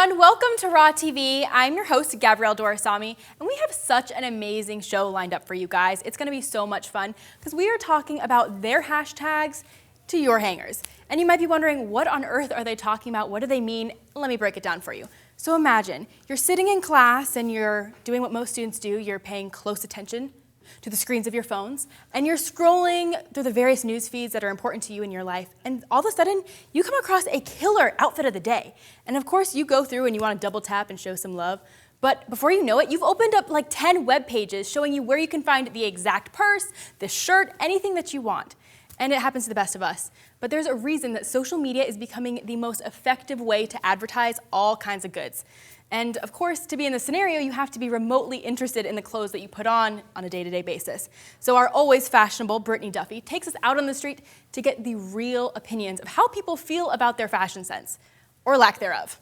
everyone, welcome to Raw TV. I'm your host, Gabrielle Dorasami, and we have such an amazing show lined up for you guys. It's gonna be so much fun because we are talking about their hashtags to your hangers. And you might be wondering, what on earth are they talking about? What do they mean? Let me break it down for you. So imagine you're sitting in class and you're doing what most students do. You're paying close attention to the screens of your phones, and you're scrolling through the various news feeds that are important to you in your life, and all of a sudden, you come across a killer outfit of the day. And of course, you go through and you want to double tap and show some love, but before you know it, you've opened up like 10 web pages showing you where you can find the exact purse, the shirt, anything that you want. And it happens to the best of us. But there's a reason that social media is becoming the most effective way to advertise all kinds of goods. And of course, to be in this scenario, you have to be remotely interested in the clothes that you put on a day-to-day basis. So our always fashionable Brittany Duffy takes us out on the street to get the real opinions of how people feel about their fashion sense, or lack thereof.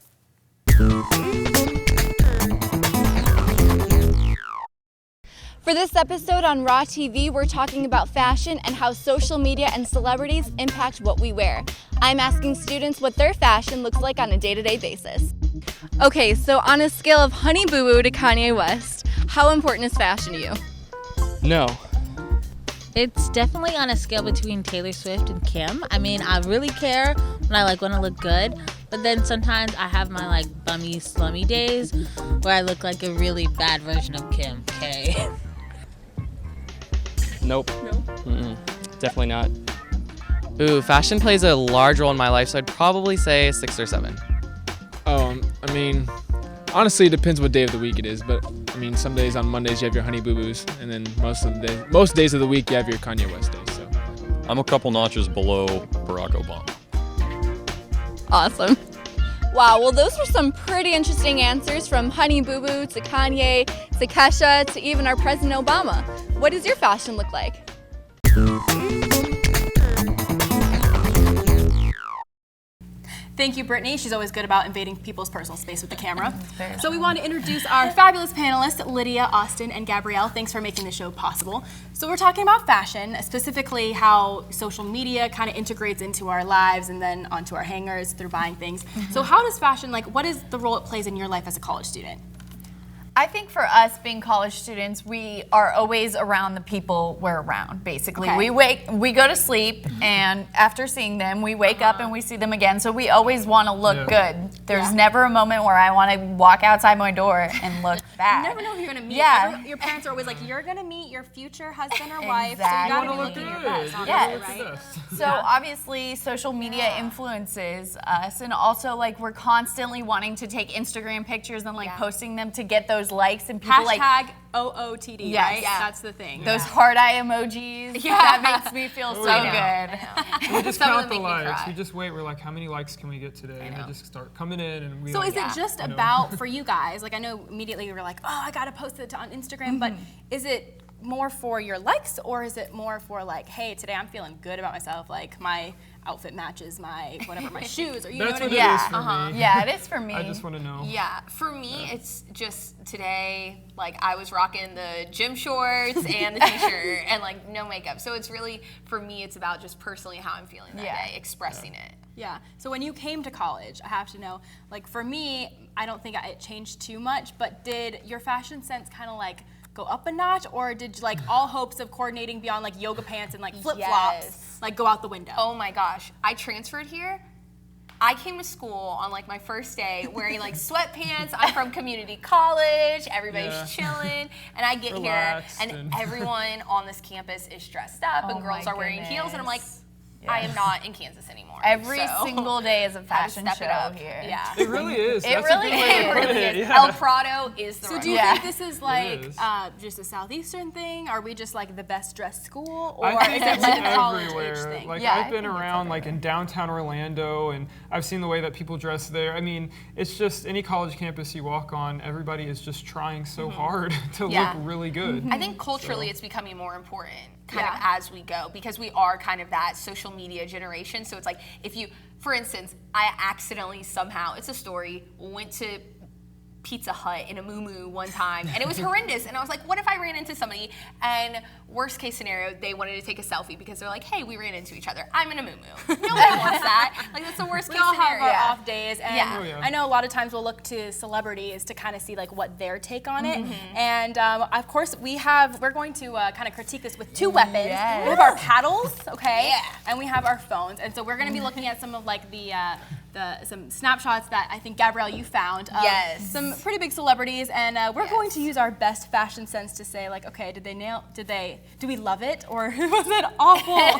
For this episode on Raw TV, we're talking about fashion and how social media and celebrities impact what we wear. I'm asking students what their fashion looks like on a day-to-day basis. Okay, so on a scale of Honey Boo Boo to Kanye West, how important is fashion to you? No. It's definitely on a scale between Taylor Swift and Kim. I mean, I really care when I want to look good, but then sometimes I have my bummy slummy days where I look like a really bad version of Kim K. Nope. Definitely not. Ooh, fashion plays a large role in my life, so I'd probably say 6 or 7. I mean, honestly, it depends what day of the week it is, but I mean, some days on Mondays you have your Honey Boo Boos, and then most days of the week you have your Kanye West days. So I'm a couple notches below Barack Obama. Awesome. Wow, well those were some pretty interesting answers from Honey Boo Boo to Kanye to Kesha to even our President Obama. What does your fashion look like? Thank you, Brittany. She's always good about invading people's personal space with the camera. So we want to introduce our fabulous panelists, Lydia, Austin, and Gabrielle. Thanks for making the show possible. So we're talking about fashion, specifically how social media kind of integrates into our lives and then onto our hangers through buying things. So how does fashion, what is the role it plays in your life as a college student? I think for us being college students, we are always around the people we're around, basically. Okay. We go to sleep, and after seeing them, we wake up and we see them again, so we always want to look good. There's never a moment where I want to walk outside my door and look bad. You never know who you're going to meet. Yeah. Your parents are always like, you're going to meet your future husband or wife, so you Exactly. got to be looking your best, honestly, Yes. right? So obviously social media influences us, and also we're constantly wanting to take Instagram pictures and posting them to get those likes, and people Hashtag OOTD, Yes. right? Yeah. That's the thing. those heart eye emojis. That makes me feel so good. we just Some of count them the make me likes. cry. We just wait. We're like, how many likes can we get today? And they just start coming in, and we. So is it just you know. about, for you guys, I know immediately you were like, oh, I gotta post it on Instagram, but is it more for your likes, or is it more for hey, today I'm feeling good about myself, my outfit matches my shoes, or you know That's what I what mean? it is for me. Yeah, it is for me. I just want to know. Yeah, for me, it's just today, I was rocking the gym shorts and the t-shirt and no makeup. So it's really, for me, it's about just personally how I'm feeling that day, expressing it. Yeah, so when you came to college, I have to know, for me, I don't think it changed too much, but did your fashion sense kind of go up a notch, or did all hopes of coordinating beyond yoga pants and flip-flops go out the window? Oh my gosh, I transferred here. I came to school on my first day wearing sweatpants. I'm from community college. Everybody's chilling, and I get Relaxed here and everyone on this campus is dressed up, and girls my are wearing heels, and I'm like, Yeah. I am not in Kansas anymore. Every so single day is a fashion step show it up here. Yeah. It really is. It That's really a good way to is. put It really it. is. Yeah. El Prado is the So right do you Yeah. think this is is. just a Southeastern thing? Are we just the best dressed school, or I think is it's it a college age everywhere. thing? Yeah, I I've been think it's around in downtown Orlando, and I've seen the way that people dress there. I mean, it's just any college campus you walk on, everybody is just trying so hard to Yeah. look really good. I think culturally it's becoming more important kind of Yeah. as we go, because we are kind of that social media generation. So it's if you, for instance, I accidentally somehow, it's a story, went to Pizza Hut in a muumuu one time, and it was horrendous. And I was like, what if I ran into somebody, and worst case scenario, they wanted to take a selfie because they're like, hey, we ran into each other. I'm in a muumuu. Nobody wants that. Like, that's the worst We case all have scenario. our off days, and Yeah. Oh, yeah. I know a lot of times we'll look to celebrities to kind of see like what their take on it. Mm-hmm. And of course, we're going to kind of critique this with two weapons. Yes. We have our paddles, okay, Yeah. and we have our phones. And so we're going to be looking at some of like the some snapshots that I think Gabrielle you found of Yes. some pretty big celebrities, and we're going to use our best fashion sense to say like, okay, do we love it or was it awful?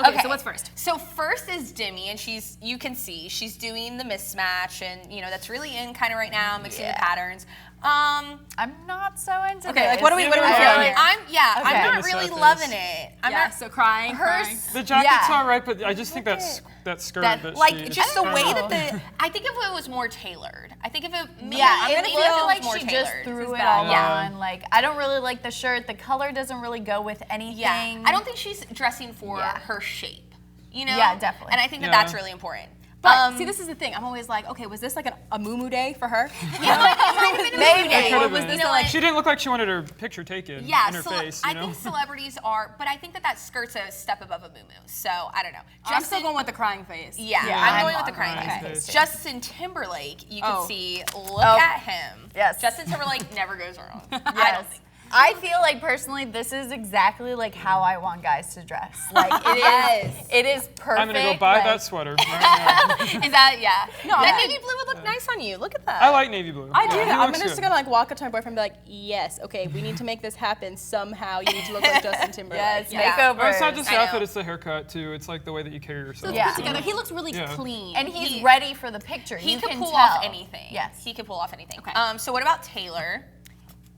Okay, so what's first? So first is Demi, and you can see she's doing the mismatch, and that's really in kind of right now, mixing the patterns. I'm not so into Okay, this. like what do we I feel? really- I'm Okay. not really Sad face. loving it. I'm Yeah, not. so crying. The jacket's Yeah. all right, but I just think that skirt That- that Like she just the way kinda- that I think if it was more tailored. I think if it I'm maybe gonna if feel it like was more she tailored. just threw This is it bad. all Yeah. on. Like, I don't really like the shirt. The color doesn't really go with anything. Yeah, I don't think she's dressing for Yeah. her shape. Yeah, definitely. And I think that Yeah. that's really important. But see, this is the thing. I'm always like, okay, was this like a muumuu day for her? Maybe. Or was this like? She didn't look like she wanted her picture taken Yeah, in her face. I think celebrities are, but I think that skirt's a step above a muumuu. So I don't know. I'm still going with the crying face. Yeah, Yeah, I'm I'm going with the on crying crying face. face. Justin Timberlake, you can Oh. see. Look at him. Yes. Justin Timberlake never goes wrong. I don't Yes. think. I feel like personally, this is exactly like how I want guys to dress. Like it is. Yes. It is perfect. I'm gonna go buy like, that sweater. Right now. Is that No, that yeah. navy blue would look nice on you. Look at that. I like navy blue. I do Yeah, that. he I'm looks just good. gonna like walk up to my boyfriend and be like, yes, okay, we need to make this happen somehow. You need to look like Justin Timberlake. Yes, Yeah. makeover. Well, it's not just the I outfit; know. it's the haircut too. It's like the way that you carry yourself. Yeah. Together, he looks really Yeah. clean. And he's ready for the picture. He you could can pull tell. off anything. Yes. He could pull off anything. Okay. So what about Taylor?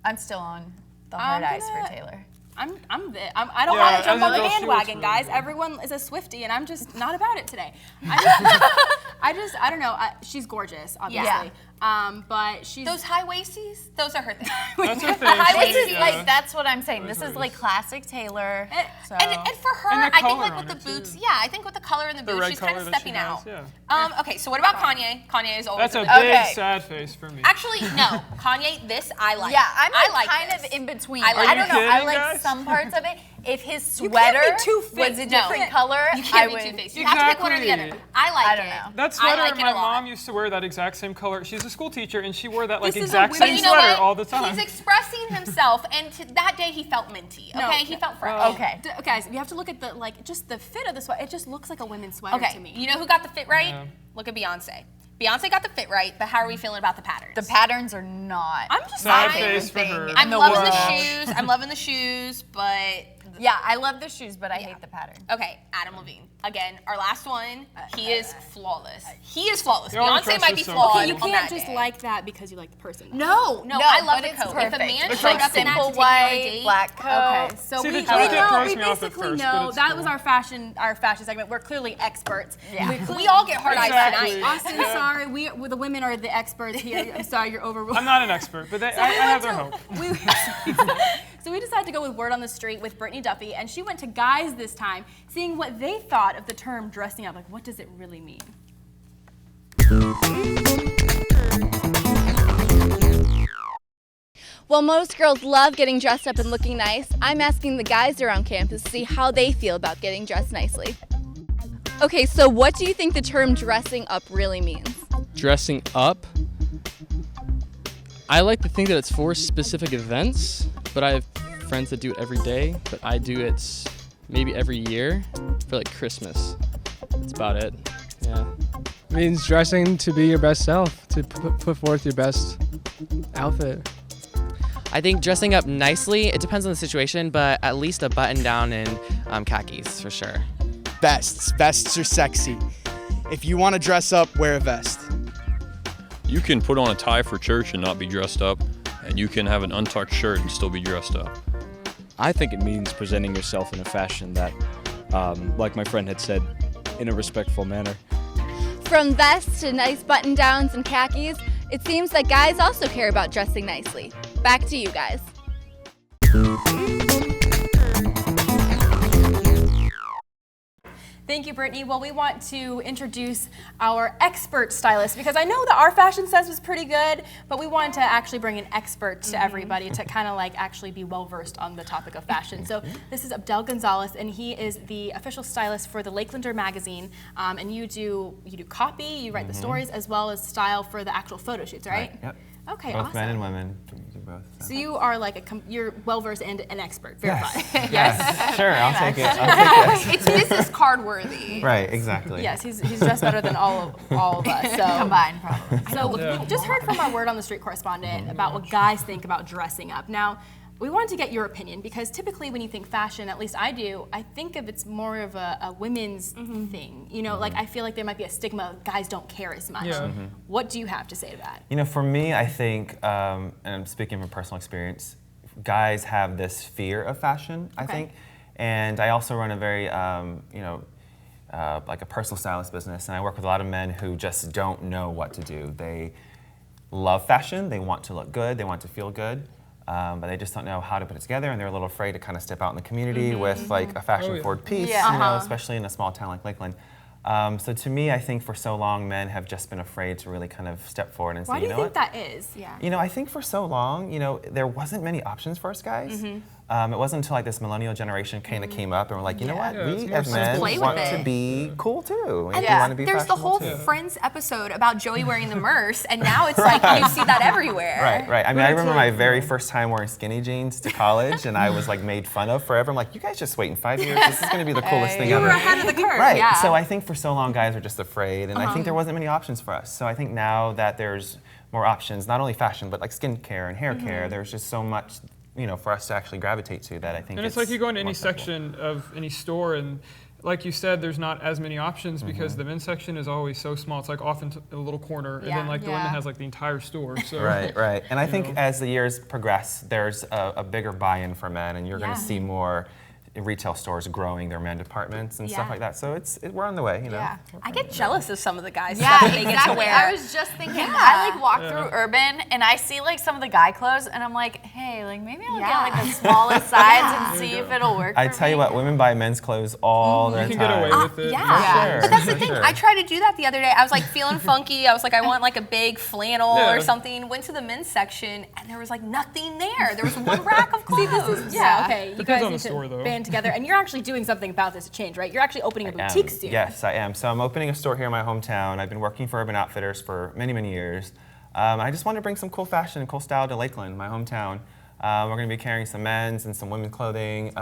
I'm still on the I'm hard ice gonna- for Taylor. I don't Yeah, want to jump as on a the girl, she bandwagon, looks really guys. good. Everyone is a Swiftie, and I'm just not about it today. I don't know. She's gorgeous, obviously. But she's Those high waisties, those are her thing. That's her thing. High This is Yeah. like that's what I'm saying. This is is. like classic Taylor. So. And for her, And the I think color like on with the it, boots, too. yeah, I think with the color in the boots, red she's kind of color that she stepping has, out. yeah. Okay, so what about Kanye? Kanye is always That's a in the big Okay. sad face for me. Actually, no. Kanye, this I like. yeah, I'm I like like kind this. of in between. I like I don't it. know. Are you I kidding, like guys? some parts of it. If his You can't sweater be two-faced. was a No. different color, You I can't be would. two-faced. You have to pick one or the other. Exactly. I like I don't it. know. That I sweater, like it my a lot. mom used to wear that exact same color. She's a school teacher, and she wore that like This is a exact women- same But you know sweater what? all the time. He's expressing himself, and that day he felt minty. Okay, No. he felt fresh. Okay. Guys, you have to look at the just the fit of the sweater. It just looks like a women's sweater Okay, to me. you know who got the fit right? Yeah. Look at Beyonce. Beyonce got the fit right, but how are we feeling about the patterns? The patterns are not. I'm just Sad saying. face for her. I'm the loving the world. shoes. I'm loving the shoes, but Yeah, I love the shoes, but I hate the pattern. okay, Adam Levine. Again, our last one. He is flawless. He is flawless. Your Beyonce dress might is be so flawed cute. You on can't that just day. like that because you like the person. No, No, I love but the it's coat. perfect. If a man It's showed like up in that simple to take you on a white, date, black coat. Okay, so See, we, the we jacket know, throws we me off at basically first, but know it's that cool. was our fashion segment. We're clearly experts. Yeah. we all get hard eyes Exactly. tonight. Austin, sorry, the women are the experts here. I'm sorry, you're overruled. I'm not an expert, but I have their hope. So we decided to go with Word on the Street with Brittany Duffy, and she went to guys this time, seeing what they thought of the term dressing up. Like, what does it really mean? While most girls love getting dressed up and looking nice, I'm asking the guys around campus to see how they feel about getting dressed nicely. Okay, so what do you think the term dressing up really means? Dressing up. I like to think that it's for specific events, but I have friends that do it every day, but I do it maybe every year for like Christmas. That's about it. Yeah. Means dressing to be your best self, to put forth your best outfit. I think dressing up nicely, it depends on the situation, but at least a button down and khakis for sure. Vests. Vests are sexy. If you want to dress up, wear a vest. You can put on a tie for church and not be dressed up, and you can have an untucked shirt and still be dressed up. I think it means presenting yourself in a fashion that, like my friend had said, in a respectful manner. From vests to nice button downs and khakis, it seems that guys also care about dressing nicely. Back to you guys. Thank you, Brittany. Well, we want to introduce our expert stylist because I know that our fashion sense was pretty good, but we wanted to actually bring an expert to everybody to kind of like actually be well versed on the topic of fashion. So this is Abdel Gonzalez, and he is the official stylist for the Lakelander magazine. And you do copy, you write the stories, as well as style for the actual photo shoots, right? Yep. Okay, both awesome. men and women do both. So you are like you're well versed and an expert. Verified. Yes. Sure, I'll take it. I'll take it. It's business card worthy. Right, exactly. Yes, he's dressed better than all of us. So Combined, probably. So we just heard from our word on the street correspondent about what guys think about dressing up. Now, we wanted to get your opinion because typically when you think fashion, at least I do, I think of it's more of a women's thing. You know, like I feel like there might be a stigma, guys don't care as much. Yeah. What do you have to say to that? You know, for me, I think, and I'm speaking from personal experience, guys have this fear of fashion, I think. And I also run a very, like a personal stylist business, and I work with a lot of men who just don't know what to do. They love fashion, they want to look good, they want to feel good, but they just don't know how to put it together, and they're a little afraid to kind of step out in the community with like a fashion-forward piece, you know, especially in a small town like Lakeland. So to me, I think for so long, men have just been afraid to really kind of step forward and say, Why do you you know think what? that is? Yeah. You know, I think for so long, you know, there wasn't many options for us guys. It wasn't until like this millennial generation kind of came up and we're like, you know what, we as men want to be cool too. And we want to be there's the whole fashionable too. Friends episode about Joey wearing the merce, and now it's like you see that everywhere. Right, right. I mean, I remember my very first time wearing skinny jeans to college, and I was like made fun of forever. I'm like, you guys just wait in 5 years. This is going to be the coolest thing You ever. were ahead of the curve. Right. Yeah. So I think for so long, guys were just afraid, and I think there wasn't many options for us. So I think now that there's more options, not only fashion, but like skincare and hair care, there's just so much, you know, for us to actually gravitate to that I think. And it's like you go into more any accessible. section of any store, and like you said, there's not as many options because the men's section is always so small. It's like off into a little corner, and then like the women has like the entire store. So Right, right. And I think as the years progress, there's a bigger buy-in for men, and you're going to see more retail stores growing their men departments and stuff like that. So we're on the way, you know. Yeah. I get jealous of some of the guys Yeah, that they get to wear. I was just thinking, I like walk through Urban and I see like some of the guy clothes and I'm like, hey, like maybe I'll get like the smallest size and see if it'll work I for tell you me. what, women buy men's clothes all the time. You can get away with it. Yeah. Sure, But that's the for thing. sure. I tried to do that the other day. I was like feeling funky. I was like, I want like a big flannel Yeah. or something. Went to the men's section and there was like nothing there. There was one rack of clothes. Okay. You Depends guys on need the store, to though. band together, and you're actually doing something about this to change, right? You're actually opening a boutique soon. Yes, I am. So I'm opening a store here in my hometown. I've been working for Urban Outfitters for many, many years. I just want to bring some cool fashion and cool style to Lakeland, my hometown. We're going to be carrying some men's and some women's clothing,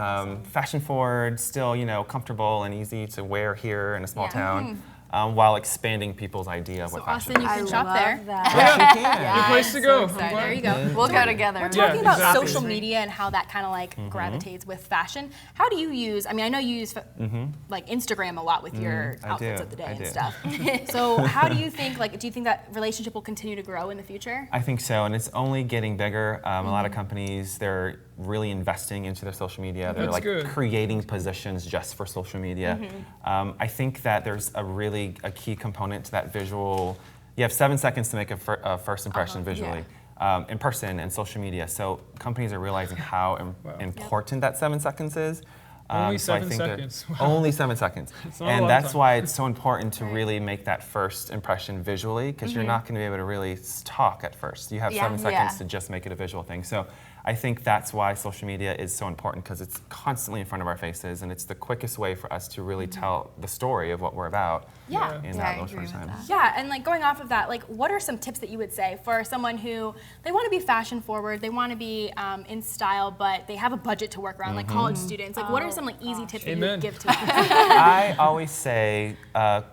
fashion forward, still, you know, comfortable and easy to wear here in a small town, while expanding people's idea of what fashion Austin, you can shop there. Yes, you can. Good place to go. There you go. We'll go together. We're talking about exactly. social media and how that kind of like gravitates with fashion. How do you use, I mean, I know you use like Instagram a lot with your outfits of the day and stuff. So how do you think, like, do you think that relationship will continue to grow in the future? I think so, and it's only getting bigger. A lot of companies, they're really investing into their social media. They're That's like good. creating positions just for social media. I think that there's a key component to that visual. You have 7 seconds to make a first impression visually. In person and social media. So companies are realizing how important that 7 seconds is. Only so I 7 think that- seconds. Wow. Only 7 seconds. It's not a lot And of that's time. why it's so important to really make that first impression visually, because you're not going to be able to really talk at first. You have 7 seconds to just make it a visual thing. So I think that's why social media is so important, because it's constantly in front of our faces, and it's the quickest way for us to really tell the story of what we're about in that little short time. Yeah, and like going off of that, like what are some tips that you would say for someone who, they want to be fashion forward, they want to be in style, but they have a budget to work around, like college students. Like what are some like easy tips that you would give to them? I always say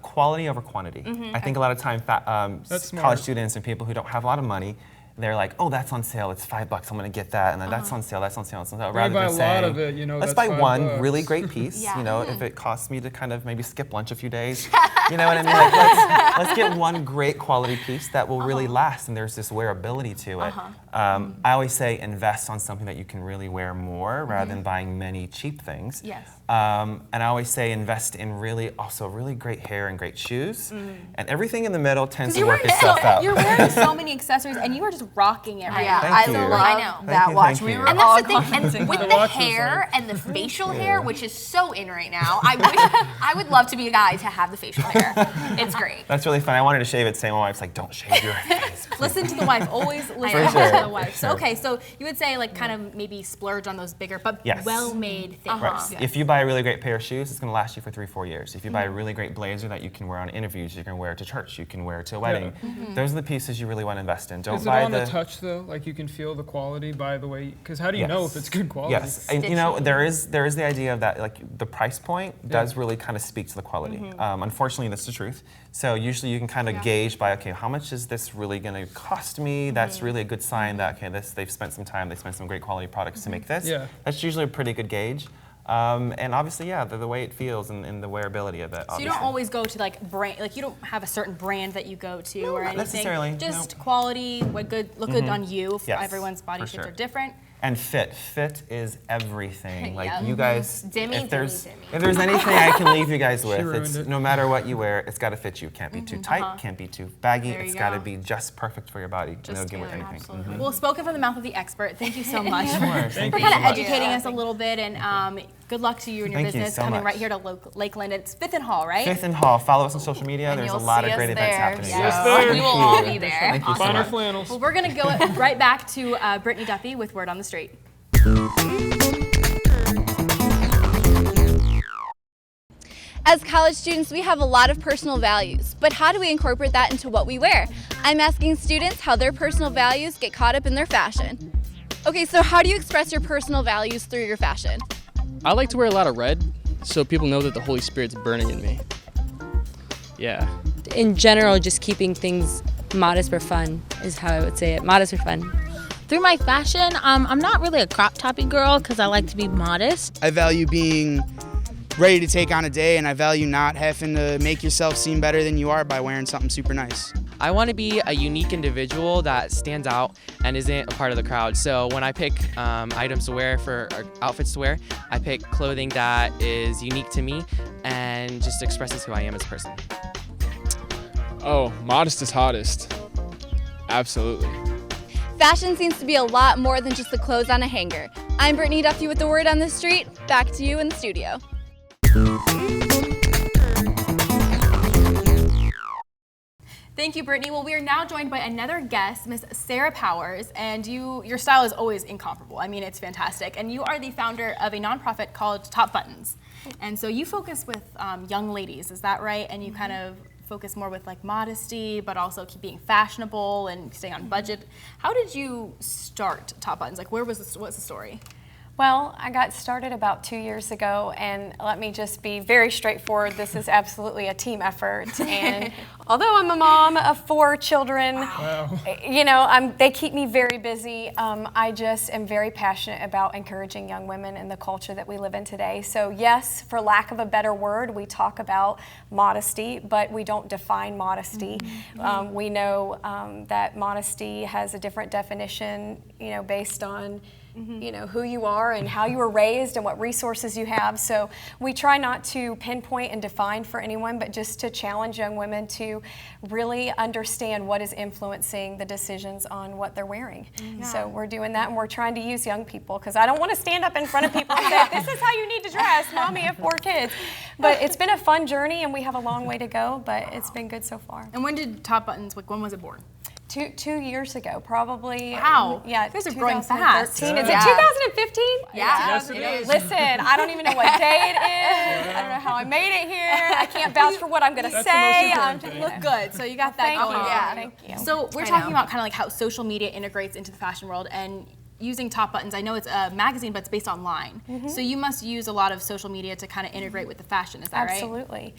quality over quantity. I think a lot of time That's smart. college students and people who don't have a lot of money, they're like, oh, that's on sale, it's $5, I'm gonna get that, and then that's on sale, that's on sale, that's on sale. Or you buy than a saying, lot of it, you know, let's that's buy $5. one really great piece, you know, if it costs me to kind of maybe skip lunch a few days, You know what I mean? Like, let's get one great quality piece that will really last, and there's this wearability to it. I always say invest on something that you can really wear more rather than buying many cheap things. Yes. And I always say invest in really great hair and great shoes, and everything in the middle tends to work itself out. You're wearing so many accessories, and you are just rocking it right now. Thank you. I know. That watch. We were And all that's the thing. And with the hair and the facial hair, which is so in right now, I would love to be a guy to have the facial hair. It's great. That's really fun. I wanted to shave it. Saying my wife's like, don't shave your face. Listen to the wife. Always listen to the wife. So, okay, so you would say like kind of maybe splurge on those bigger but well-made things. Right. If you buy a really great pair of shoes, it's going to last you for 3-4 years. If you buy a really great blazer that you can wear on interviews, you can wear it to church, you can wear it to a wedding. Those are the pieces you really want to invest in. Don't Is it buy on the touch though? Like you can feel the quality by the way, because how do you know if it's good quality? Yes, and you know there is the idea of that, like the price point does really kind of speak to the quality. Unfortunately, that's the truth. So usually you can kind of gauge by, okay, how much is this really going to cost me? That's really a good sign that, okay, they've spent some time, they spent some great quality products to make this. Yeah. That's usually a pretty good gauge. And obviously, the way it feels and the wearability of it. So you don't always go to like brand, like you don't have a certain brand that you go to or anything. Not necessarily. Just quality, look good on you. Yes, Everyone's body shapes are different. And fit is everything. Like Yep. you guys, Demi, if there's Demi. if there's anything I can leave you guys with, ruined it's it. no matter what you wear, it's got to fit you. Can't be too tight, can't be too baggy. There It's you got to go. be just perfect for your body. No give with anything. Absolutely. Well, spoken from the mouth of the expert. Thank you so much for Thank kind you of so much. educating us a little bit, and good luck to you and your Thank you business so coming much. right here to Lakeland. It's 5th and Hall, right? 5th and Hall. Follow us on social media. And There's a you'll lot see of great us events there. happening. Yes. there. We will all be there. Thank you so Find our much. flannels. Well, we're gonna go right back to Brittany Duffy with Word on the Street. As college students, we have a lot of personal values, but how do we incorporate that into what we wear? I'm asking students how their personal values get caught up in their fashion. Okay, so how do you express your personal values through your fashion? I like to wear a lot of red so people know that the Holy Spirit's burning in me. Yeah. In general, just keeping things modest but fun is how I would say it. Modest or fun. Through my fashion, I'm not really a crop toppy girl because I like to be modest. I value being ready to take on a day, and I value not having to make yourself seem better than you are by wearing something super nice. I want to be a unique individual that stands out and isn't a part of the crowd. So when I pick items to wear or outfits to wear, I pick clothing that is unique to me and just expresses who I am as a person. Oh, modest is hottest. Absolutely. Fashion seems to be a lot more than just the clothes on a hanger. I'm Brittany Duffy with the Word on the Street. Back to you in the studio. Thank you, Brittany. Well, we are now joined by another guest, Miss Sarah Powers, and your style is always incomparable. I mean, it's fantastic. And you are the founder of a nonprofit called Top Buttons. And so you focus with young ladies, is that right? And you kind of focus more with like modesty, but also keep being fashionable and staying on budget. How did you start Top Buttons? Like, what's the story? Well, I got started about 2 years ago, and let me just be very straightforward. This is absolutely a team effort. And although I'm a mom of 4 children, you know, they keep me very busy. I just am very passionate about encouraging young women in the culture that we live in today. So yes, for lack of a better word, we talk about modesty, but we don't define modesty. We know that modesty has a different definition, you know, based on you know, who you are and how you were raised and what resources you have. So we try not to pinpoint and define for anyone, but just to challenge young women to really understand what is influencing the decisions on what they're wearing. So we're doing that, and we're trying to use young people, because I don't want to stand up in front of people and say, this is how you need to dress, mommy of 4 kids. But it's been a fun journey, and we have a long way to go, but it's been good so far. And when did Top Buttons, like, when was it born? 2 years ago, probably. Wow. Yeah, you guys are growing fast. 2013. Is it 2015? Yeah. Yes, it is. Listen, I don't even know what day it is. I don't know how I made it here. I can't vouch for what I'm going to That's the say. most important thing. Look good, so you got that Thank going. you. Yeah. Thank you. So we're talking about kind of like how social media integrates into the fashion world, and using Top Buttons, I know it's a magazine, but it's based online. So you must use a lot of social media to kind of integrate with the fashion, is that right? Absolutely.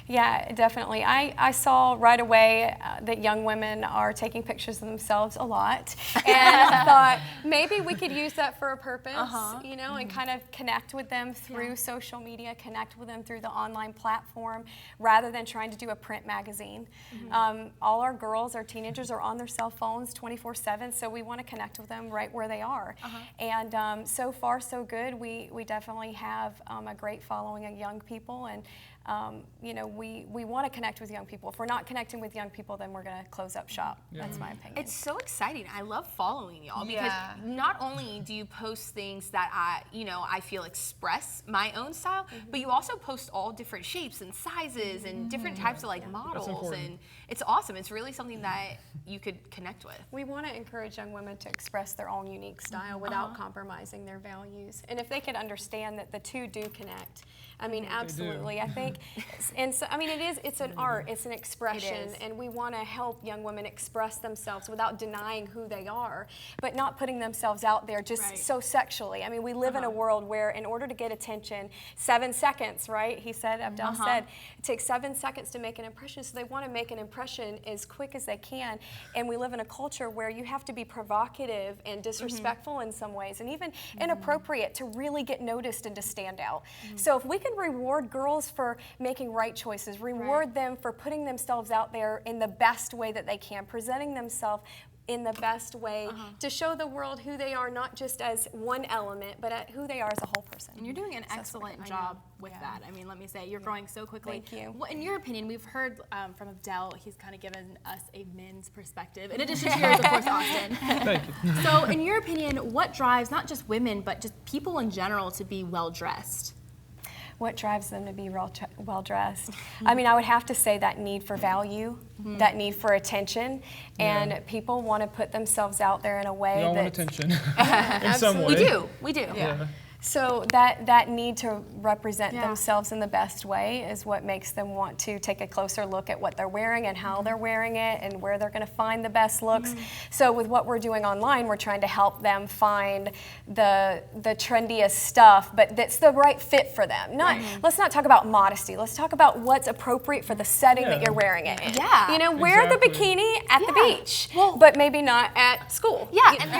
Yeah, definitely. I saw right away that young women are taking pictures of themselves a lot. And I thought maybe we could use that for a purpose, you know, and kind of connect with them through social media, connect with them through the online platform, rather than trying to do a print magazine. All our girls, our teenagers are on their cell phones 24/7, so we want to connect with them right where they are. And so far, so good. We definitely have a great following of young people, and you know, we want to connect with young people. If we're not connecting with young people, then we're going to close up shop. That's my opinion. It's so exciting. I love following y'all because not only do you post things that I feel express my own style, but you also post all different shapes and sizes and different types of like models, and it's awesome. It's really something that you could connect with. We want to encourage young women to express their own unique style without compromising their values. And if they could understand that the two do connect, I mean, absolutely. I think, and so, I mean, it's an art, it's an expression, and we want to help young women express themselves without denying who they are, but not putting themselves out there just so sexually. I mean, we live in a world where in order to get attention, 7 seconds, right? He said, Abdel said, it takes 7 seconds to make an impression, so they want to make an impression as quick as they can, and we live in a culture where you have to be provocative and disrespectful in some ways, and even inappropriate to really get noticed and to stand out. So if we can reward girls for making right choices, reward them for putting themselves out there in the best way that they can, presenting themselves in the best way to show the world who they are, not just as one element, but who they are as a whole person. And you're doing an excellent job with that. I mean, let me say, you're growing so quickly. Thank you. Well, in your opinion, we've heard from Abdel, he's kind of given us a men's perspective, in addition to yours, of course, Austin. Thank you. So in your opinion, what drives not just women, but just people in general to be well-dressed? What drives them to be well-dressed? I mean, I would have to say that need for value, that need for attention, and people want to put themselves out there in a way We all that... want attention in some way. We do. Yeah. So that need to represent themselves in the best way is what makes them want to take a closer look at what they're wearing and how they're wearing it and where they're going to find the best looks. So with what we're doing online, we're trying to help them find the trendiest stuff, but that's the right fit for them. Let's not talk about modesty. Let's talk about what's appropriate for the setting that you're wearing it in. Yeah. You know, wear the bikini at the beach, but maybe not at school. Yeah, and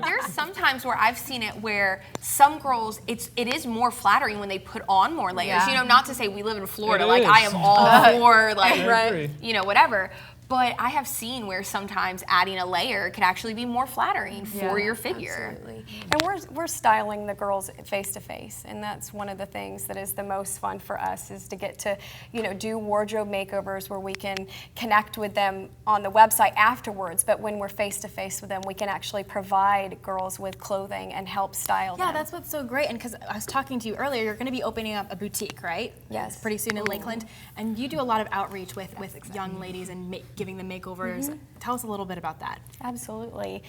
there's some times where I've seen it where some girls, it is more flattering when they put on more layers. You know, not to say we live in Florida, like I am all for like, you know, whatever. But I have seen where sometimes adding a layer could actually be more flattering for your figure. Absolutely. And we're styling the girls face to face, and that's one of the things that is the most fun for us, is to get to, you know, do wardrobe makeovers where we can connect with them on the website afterwards, but when we're face to face with them, we can actually provide girls with clothing and help style them. Yeah, that's what's so great. And because I was talking to you earlier, you're going to be opening up a boutique, right? Yes. Pretty soon in Lakeland, and you do a lot of outreach with young ladies and giving them makeovers. Tell us a little bit about that. Absolutely.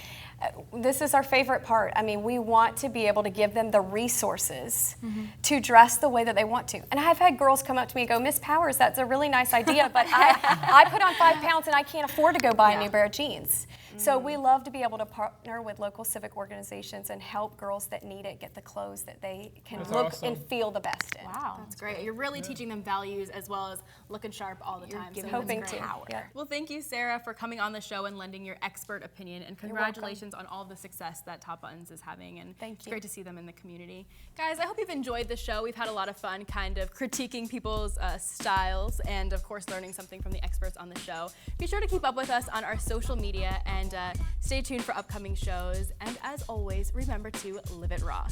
This is our favorite part. I mean, we want to be able to give them the resources to dress the way that they want to. And I've had girls come up to me and go, Miss Powers, that's a really nice idea, but I put on 5 pounds and I can't afford to go buy a new pair of jeans. So we love to be able to partner with local civic organizations and help girls that need it get the clothes that they can look and feel the best in. Wow, that's great. You're really teaching them values as well as looking sharp all the time. So hoping to. Yeah. Well, thank you, Sarah, for coming on the show and lending your expert opinion. And congratulations on all the success that Top Buttons is having. And it's great to see them in the community. Guys, I hope you've enjoyed the show. We've had a lot of fun kind of critiquing people's styles and, of course, learning something from the experts on the show. Be sure to keep up with us on our social media and stay tuned for upcoming shows. And as always, remember to live it raw.